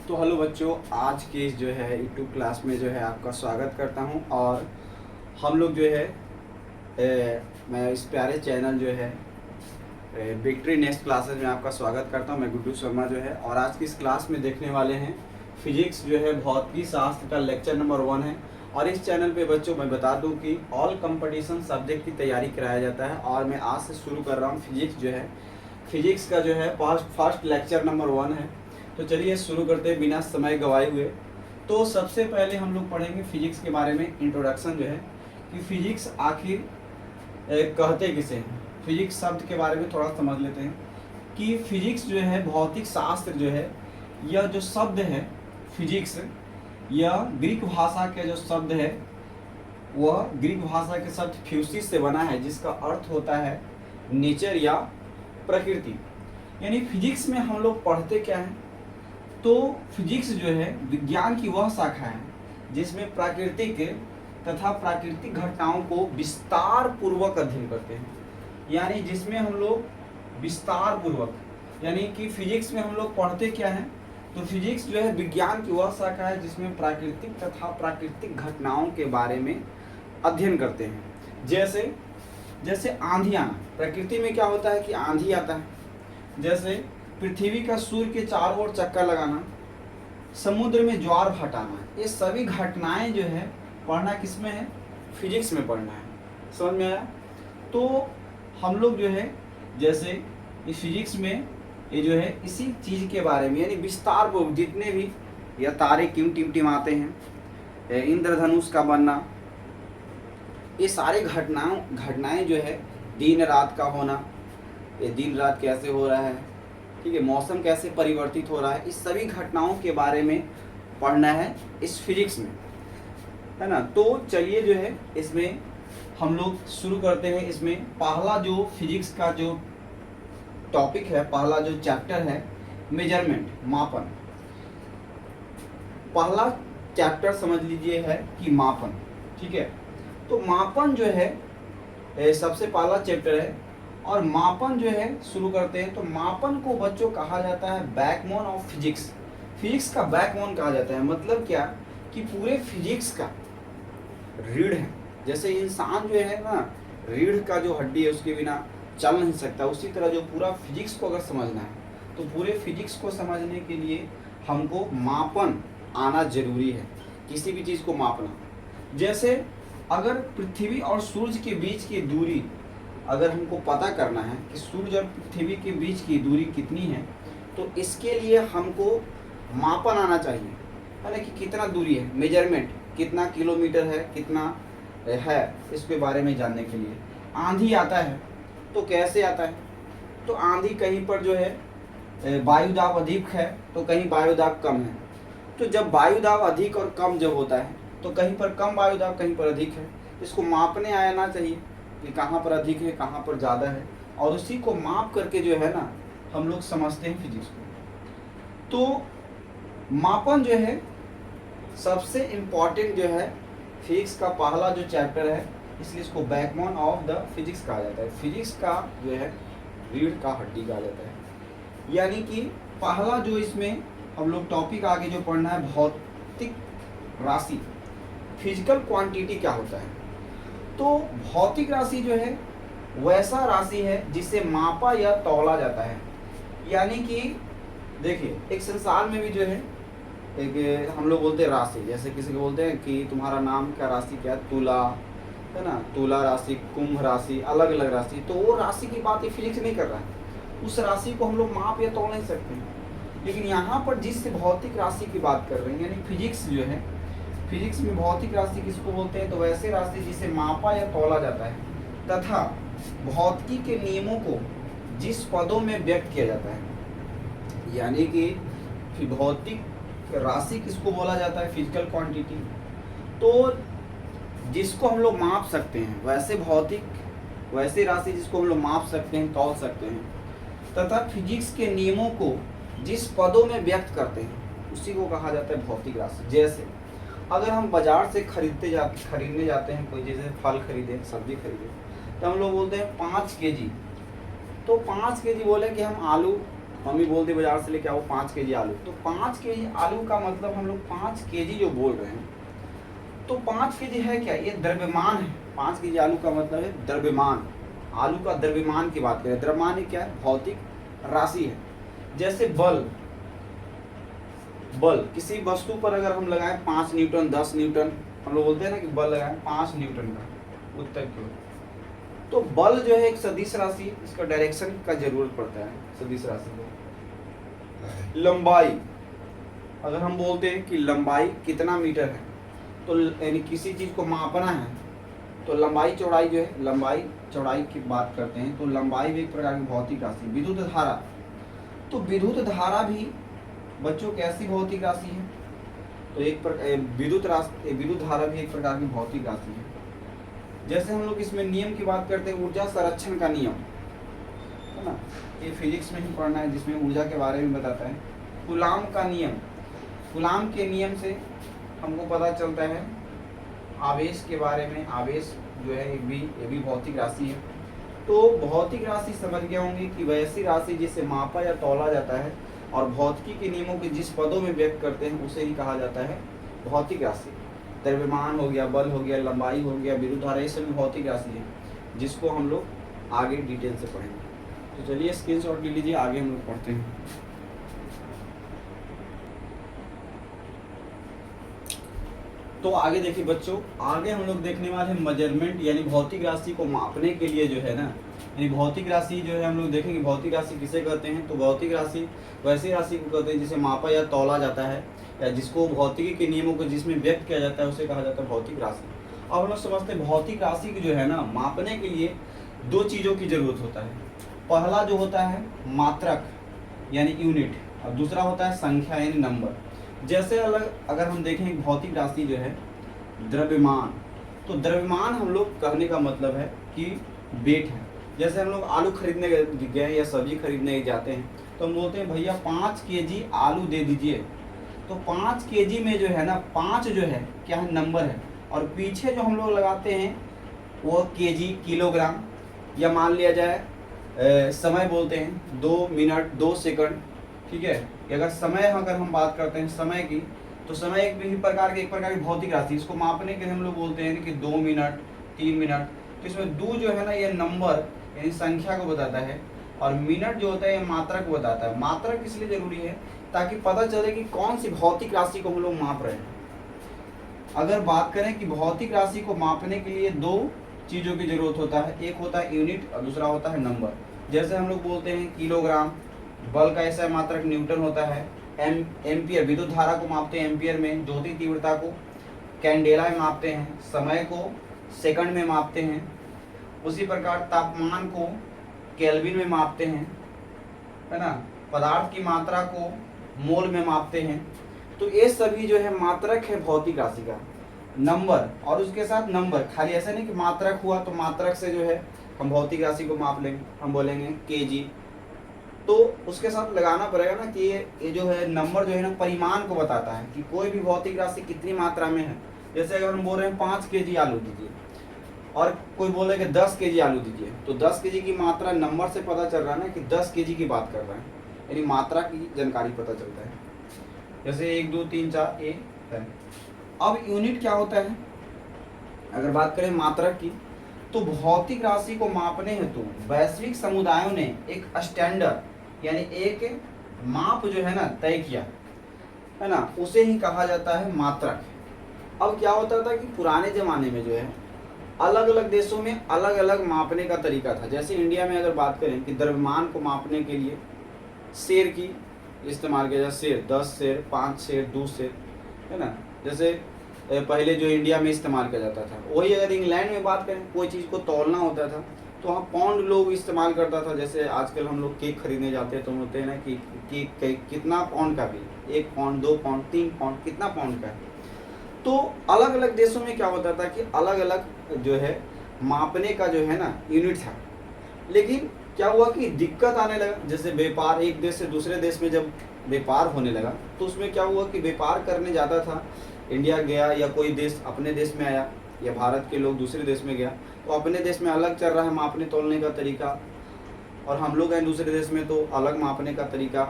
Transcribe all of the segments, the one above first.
तो हेलो बच्चों, आज के इस जो है यूट्यूब क्लास में जो है आपका स्वागत करता हूं। और हम लोग जो है मैं इस प्यारे चैनल जो है विक्ट्री नेक्स्ट क्लासेस में आपका स्वागत करता हूं। मैं गुड्डू शर्मा जो है, और आज की इस क्लास में देखने वाले हैं फिजिक्स जो है भौतिकी शास्त्र का लेक्चर नंबर 1 है। और इस चैनल पे बच्चों मैं बता दूं कि ऑल कंपटीशन सब्जेक्ट की तैयारी कराया जाता है। और मैं आज से शुरू कर रहा हूँ फिजिक्स जो है, फिजिक्स का जो है फर्स्ट लेक्चर नंबर 1 है। तो चलिए शुरू करते हैं बिना समय गवाए हुए। तो सबसे पहले हम लोग पढ़ेंगे फिजिक्स के बारे में इंट्रोडक्शन जो है कि फिजिक्स आखिर कहते किसे हैं। फिजिक्स शब्द के बारे में थोड़ा समझ लेते हैं कि फिजिक्स जो है भौतिक शास्त्र जो है, यह जो शब्द है फिजिक्स, यह ग्रीक भाषा के जो शब्द है वह ग्रीक भाषा के शब्द फ्यूसिस से बना है, जिसका अर्थ होता है नेचर या प्रकृति। यानी फिजिक्स में हम लोग पढ़ते क्या हैं, तो फिजिक्स जो है विज्ञान की वह शाखा है जिसमें प्राकृतिक तथा प्राकृतिक घटनाओं को विस्तार पूर्वक अध्ययन करते हैं। यानी जिसमें हम लोग विस्तार पूर्वक, यानी कि फिजिक्स में हम लोग पढ़ते क्या हैं, तो फिजिक्स जो है विज्ञान की वह शाखा है जिसमें प्राकृतिक तथा प्राकृतिक घटनाओं के बारे में अध्ययन करते हैं। जैसे जैसे आंधी आना, प्रकृति में क्या होता है कि आंधी आता है। जैसे पृथ्वी का सूर्य के चारों ओर चक्कर लगाना, समुद्र में ज्वार भाटाना, ये सभी घटनाएं जो है पढ़ना किस में है, फिजिक्स में पढ़ना है। समझ में आया? तो हम लोग जो है जैसे इस फिजिक्स में ये जो है इसी चीज़ के बारे में, यानी विस्तार पूर्वक जितने भी या तारे क्यों टिमटिमाते हैं, इंद्रधनुष का बनना, ये सारे घटनाएं जो है, दिन रात का होना, ये दिन रात कैसे हो रहा है, ठीक है, मौसम कैसे परिवर्तित हो रहा है, इस सभी घटनाओं के बारे में पढ़ना है इस फिजिक्स में, है ना। तो चलिए जो है इसमें हम लोग शुरू करते हैं। इसमें पहला जो फिजिक्स का जो टॉपिक है, पहला जो चैप्टर है मेजरमेंट, मापन। पहला चैप्टर समझ लीजिए है कि मापन, ठीक है। तो मापन जो है सबसे पहला चैप्टर है। और मापन जो है शुरू करते हैं। तो मापन को बच्चों कहा जाता है बैकबोन ऑफ फिजिक्स। फिजिक्स का बैकबोन कहा जाता है। मतलब क्या कि पूरे फिजिक्स का रीढ़ है। जैसे इंसान जो है ना, रीढ़ का जो हड्डी है उसके बिना चल नहीं सकता, उसी तरह जो पूरा फिजिक्स को अगर समझना है तो पूरे फिजिक्स को समझने के लिए हमको मापन आना जरूरी है, किसी भी चीज़ को मापना। जैसे अगर पृथ्वी और सूर्य के बीच की दूरी अगर हमको पता करना है कि सूर्य और पृथ्वी के बीच की दूरी कितनी है, तो इसके लिए हमको मापन आना चाहिए, है ना, कि कितना दूरी है, मेजरमेंट कितना किलोमीटर है, कितना है, इसके बारे में जानने के लिए। आंधी आता है तो कैसे आता है, तो आंधी कहीं पर जो है वायुदाब अधिक है तो कहीं वायुदाब कम है। तो जब वायुदाब अधिक और कम जब होता है तो कहीं पर कम वायुदाब कहीं पर अधिक है, इसको मापने आना चाहिए कि कहाँ पर अधिक है कहाँ पर ज़्यादा है, और उसी को माप करके जो है ना हम लोग समझते हैं फिजिक्स को। तो मापन जो है सबसे इम्पॉर्टेंट जो है फिजिक्स का पहला जो चैप्टर है, इसलिए इसको बैकबोन ऑफ द फिजिक्स कहा जाता है। फिजिक्स का जो है रीढ़ का हड्डी कहा जाता है। यानी कि पहला जो इसमें हम लोग टॉपिक आगे जो पढ़ना है, भौतिक राशि, फिजिकल क्वांटिटी क्या होता है। तो भौतिक राशि जो है वैसा राशि है जिसे मापा या तौला जाता है। यानी कि देखिए एक संसार में भी जो है एक हम लोग बोलते हैं राशि, जैसे किसी को बोलते हैं कि तुम्हारा नाम क्या, राशि क्या है, तुला, है ना, तुला राशि, कुंभ राशि, अलग अलग राशि। तो वो राशि की बात ये फिजिक्स नहीं कर रहा है, उस राशि को हम लोग माप या तोल नहीं सकते हैं। लेकिन यहाँ पर जिस भौतिक राशि की बात कर रहे हैं, यानी फिजिक्स जो है, फिजिक्स में भौतिक राशि किसको बोलते हैं, तो वैसे राशि जिसे मापा या तोला जाता है तथा भौतिकी के नियमों को जिस पदों में व्यक्त किया जाता है। यानी कि भौतिक राशि किसको बोला जाता है, फिजिकल क्वांटिटी। तो जिसको हम लोग माप सकते हैं, वैसे राशि जिसको हम लोग माप सकते हैं, तौल सकते हैं, तथा फिजिक्स के नियमों को जिस पदों में व्यक्त करते हैं उसी को कहा जाता है भौतिक राशि। जैसे अगर हम बाजार से खरीदने जाते हैं, कोई जैसे फल खरीदे, सब्जी खरीदे, तो हम लोग बोलते हैं 5 kg। तो 5 kg बोले कि हम आलू मम्मी बोलती बाजार से लेके आओ 5 केजी आलू, तो 5 केजी आलू का मतलब हम लोग 5 केजी जो बोल रहे हैं, तो 5 केजी है क्या, ये द्रव्यमान है। 5 केजी आलू का मतलब है द्रव्यमान, आलू का द्रव्यमान की बात करें। द्रव्यमान ही क्या है, भौतिक राशि है। जैसे बल, किसी वस्तु पर अगर हम लगाएं 5 न्यूटन 10 न्यूटन, हम लोग बोलते हैं ना कि बल लगाएं 5 न्यूटन का उत्तर की ओर, तो बल जो है एक सदिश राशि, इसका डायरेक्शन का जरूरत पड़ता है सदिश राशि को। लंबाई, अगर हम बोलते हैं कि लंबाई कितना मीटर है, तो यानी किसी चीज को मापना है, तो लंबाई चौड़ाई जो है, लंबाई चौड़ाई की बात करते हैं, तो लंबाई भी एक प्रकार की भौतिक राशि। विद्युत धारा, तो विद्युत धारा भी बच्चों कैसी भौतिक राशि है, तो एक विद्युत धारा भी एक प्रकार की भौतिक राशि है। जैसे हम लोग इसमें नियम की बात करते हैं, ऊर्जा संरक्षण का नियम है ना, ये फिजिक्स में ही पढ़ना है, जिसमें ऊर्जा के बारे में बताता है। कूलाम का नियम, कूलाम के नियम से हमको पता चलता है आवेश के बारे में। आवेश जो है ये भी भौतिक राशि है। तो भौतिक राशि समझ गए होंगे कि वैसी राशि जिसे मापा या तौला जाता है और भौतिकी के नियमों के जिस पदों में व्यक्त करते हैं उसे ही कहा जाता है भौतिक राशि। द्रव्यमान हो गया, बल हो गया, लंबाई हो गया, विद्युत धारा, ये सभी भौतिक राशि है, जिसको हम लोग आगे डिटेल से पढ़ेंगे। तो चलिए स्क्रीनशॉट ले लीजिए, आगे हम लोग पढ़ते हैं। तो आगे देखिए बच्चों, आगे हम लोग देखने वाले हैं मेजरमेंट, यानी भौतिक राशि को मापने के लिए जो है ना, यानी भौतिक राशि जो है हम लोग देखेंगे भौतिक राशि किसे कहते हैं। तो भौतिक राशि वैसी राशि को कहते हैं जिसे मापा या तौला जाता है, या जिसको भौतिकी के नियमों को जिसमें व्यक्त किया जाता है उसे कहा जाता है भौतिक राशि। अब हम लोग समझते हैं भौतिक राशि की जो है ना, मापने के लिए 2 चीज़ों की जरूरत होता है। पहला जो होता है मात्रक यानी यूनिट, और दूसरा होता है संख्या यानी नंबर। जैसे अगर हम देखें भौतिक राशि जो है द्रव्यमान, तो द्रव्यमान हम लोग कहने का मतलब है कि वेट है। जैसे हम लोग आलू खरीदने गए या सब्जी खरीदने जाते हैं, तो हम बोलते हैं भैया 5 केजी आलू दे दीजिए। तो 5 केजी में जो है ना, 5 जो है क्या है, नंबर है, और पीछे जो हम लोग लगाते हैं वो केजी, किलोग्राम, या मान लिया जाए समय बोलते हैं 2 मिनट 2 सेकंड, ठीक है। अगर समय अगर हम बात करते हैं समय की, तो समय एक प्रकार की भौतिक राशि, इसको मापने के लिए हम लोग बोलते हैं कि 2 मिनट 3 मिनट। तो इसमें 2 जो है ना ये नंबर यानी संख्या को बताता है, और मिनट जो होता है ये मात्रा को बताता है। मात्रक इसलिए जरूरी है ताकि पता चले कि कौन सी भौतिक राशि को हम लोग माप रहे हैं। अगर बात करें कि भौतिक राशि को मापने के लिए 2 चीज़ों की जरूरत होता है, एक होता है यूनिट और दूसरा होता है नंबर। जैसे हम लोग बोलते हैं किलोग्राम, बल का ऐसा मात्रक न्यूटन होता है, एम्पियर विद्युत धारा को मापते हैं एम्पियर में, ज्योति तीव्रता को कैंडेला में मापते हैं, समय को सेकंड में मापते हैं, उसी प्रकार तापमान को केल्विन में मापते हैं, है ना, पदार्थ की मात्रा को मोल में मापते हैं। तो ये सभी जो है मात्रक है भौतिक राशि का। नंबर और उसके साथ नंबर, खाली ऐसा नहीं कि मात्रक हुआ तो मात्रक से जो है हम भौतिक राशि को माप लेंगे, हम बोलेंगे केजी, तो उसके साथ लगाना पड़ेगा ना कि ये जो है नंबर जो है ना परिमाण को बताता है कि कोई भी भौतिक राशि कितनी मात्रा में है। जैसे अगर हम बोल रहे हैं 5 केजी आलू दीजिए और कोई बोले कि 10 केजी आलू दीजिए, तो 10 केजी की मात्रा नंबर से पता चल रहा है ना कि 10 केजी की बात कर रहे हैं, यानी मात्रा की जानकारी पता चलता है। जैसे 1 2 3 4 ये है। अब यूनिट क्या होता है, अगर बात करें मात्रक की, तो भौतिक राशि को मापने हेतु वैश्विक समुदायों ने एक स्टैंडर्ड यानी एक माप जो है ना तय किया, है ना, उसे ही कहा जाता है मात्रक। अब क्या होता था कि पुराने ज़माने में जो है अलग अलग देशों में अलग अलग मापने का तरीका था। जैसे इंडिया में अगर बात करें कि द्रव्यमान को मापने के लिए शेर की इस्तेमाल किया जाए, शेर 10 शेर 5 शेर 2 शेर, है ना, जैसे पहले जो इंडिया में इस्तेमाल किया जाता था। वही अगर इंग्लैंड में बात करें, कोई चीज़ को तौलना होता था तो वहाँ पाउंड लोग इस्तेमाल करता था। जैसे आजकल हम लोग केक खरीदने जाते हैं तो बोलते हैं ना कि केक कितना पाउंड का भी, 1 पाउंड 2 पाउंड 3 पाउंड कितना पाउंड का है। तो अलग अलग देशों में क्या होता था कि अलग अलग जो है मापने का जो है ना यूनिट था। लेकिन क्या हुआ कि दिक्कत आने लगा, जैसे व्यापार एक देश से दूसरे देश में जब व्यापार होने लगा तो उसमें क्या हुआ कि व्यापार करने ज़्यादा था, इंडिया गया या कोई देश अपने देश में आया या भारत के लोग दूसरे देश में गया, तो अपने देश में अलग चल रहा है मापने तोलने का तरीका, और हम लोग हैं दूसरे देश में तो अलग मापने का तरीका।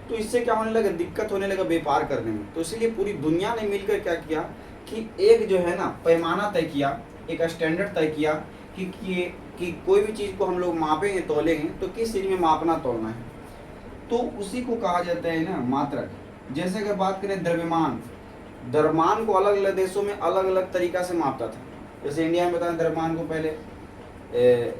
तो इससे क्या होने लगा, दिक्कत होने लगा व्यापार करने में। तो इसलिए पूरी दुनिया ने मिलकर क्या किया कि एक जो है ना पैमाना तय किया, एक स्टैंडर्ड तय किया कि कोई भी चीज़ को हम लोग मापेंगे तोलेंगे तो किस चीज़ में मापना तोलना है, तो उसी को कहा जाता है ना मात्रक। जैसे अगर बात करें द्रव्यमान, द्रव्यमान को अलग अलग देशों में अलग अलग तरीका से मापता था। जैसे इंडिया में बताएं द्रव्यमान को पहले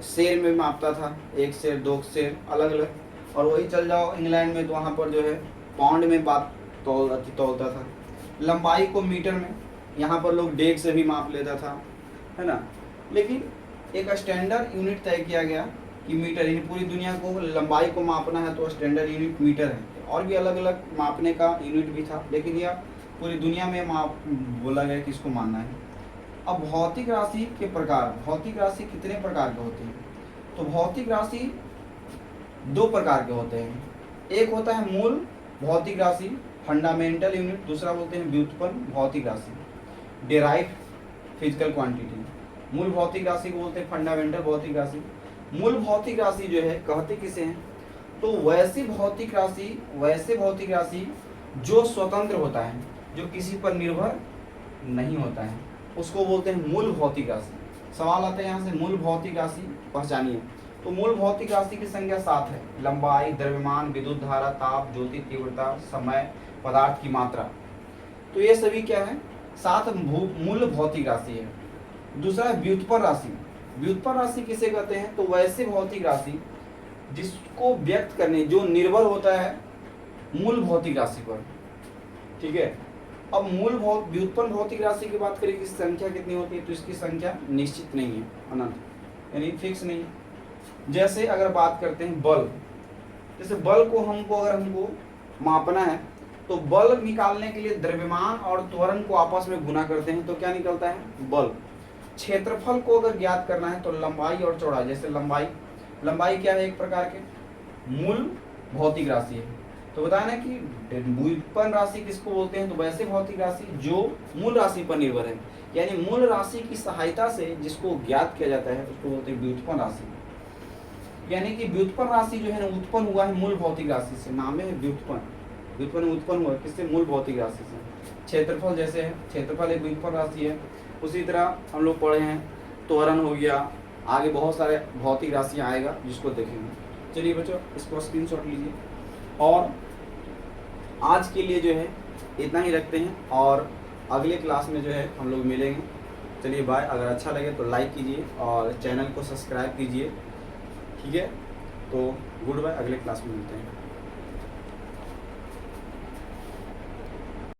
शेर में मापता था, 1 शेर 2 शेर अलग अलग, और वही चल जाओ इंग्लैंड में तो वहाँ पर जो है पाउंड में बात तोलता था। लंबाई को मीटर में, यहाँ पर लोग डेग से भी माप लेता था, है ना। लेकिन एक स्टैंडर्ड यूनिट तय किया गया कि मीटर, यानी पूरी दुनिया को लंबाई को मापना है तो स्टैंडर्ड यूनिट मीटर है। और भी अलग अलग मापने का यूनिट भी था, लेकिन यह पूरी दुनिया में माप बोला गया कि इसको मानना है। अब भौतिक राशि के प्रकार, भौतिक राशि कितने प्रकार के होते हैं, तो भौतिक राशि 2 प्रकार के होते हैं। एक होता है मूल भौतिक राशि, फंडामेंटल यूनिट, दूसरा बोलते हैं व्युत्पन्न भौतिक राशि, डेराइव्ड फिजिकल क्वांटिटी। मूल भौतिक राशि को बोलते हैं फंडामेंटल भौतिक राशि। मूल भौतिक राशि जो है कहते किसे हैं, तो वैसे भौतिक राशि जो स्वतंत्र होता है, जो किसी पर निर्भर नहीं होता है, उसको बोलते हैं मूल भौतिक राशि। सवाल आता है यहाँ से, मूल भौतिक राशि पहचानिए। तो मूल भौतिक राशि की संख्या 7 है। लंबाई, द्रव्यमान, विद्युत धारा, ताप, ज्योति तीव्रता, समय, पदार्थ की मात्रा। तो ये सभी क्या है, 7 मूल भौतिक राशि है। दूसरा है व्युत्पन्न राशि। व्युत्पन्न राशि किसे कहते हैं, तो वैसे भौतिक राशि जिसको व्यक्त करने, जो निर्भर होता है मूल भौतिक राशि पर, ठीक है। अब व्युत्पन्न भौतिक राशि की बात करें कि संख्या कितनी होती है, तो इसकी संख्या निश्चित नहीं है, अनंत, यानी फिक्स नहीं है। जैसे अगर बात करते हैं बल, जैसे बल को अगर हमको मापना है तो बल निकालने के लिए द्रव्यमान और त्वरण को आपस में गुना करते हैं तो क्या निकलता है, बल। क्षेत्रफल को अगर ज्ञात करना है तो लंबाई और चौड़ाई, जैसे लंबाई क्या है, एक प्रकार के मूल भौतिक राशि है। तो बताया ना कि व्युत्पन्न राशि किसको बोलते हैं, तो वैसे भौतिक राशि जो मूल राशि पर निर्भर है, यानी मूल राशि की सहायता से जिसको ज्ञात किया जाता है उसको बोलते हैं व्युत्पन्न राशि। यानी कि व्युत्पन्न राशि जो है ना उत्पन्न हुआ है मूल भौतिक राशि से, नाम है व्युत्पन्न उत्पन्न हुआ किससे, मूल भौतिक राशि से। क्षेत्रफल जैसे है, क्षेत्रफल एक व्युत्पन्न राशि है। उसी तरह हम लोग पढ़े हैं त्वरण हो गया, आगे बहुत सारे भौतिक राशियाँ आएगा जिसको देखेंगे। चलिए बच्चों इसको स्क्रीनशॉट लीजिए, और आज के लिए जो है इतना ही रखते हैं, और अगले क्लास में जो है हम लोग मिलेंगे। चलिए बाय। अगर अच्छा लगे तो लाइक कीजिए और चैनल को सब्सक्राइब कीजिए, ठीक है। तो गुड बाय, अगले क्लास में मिलते हैं।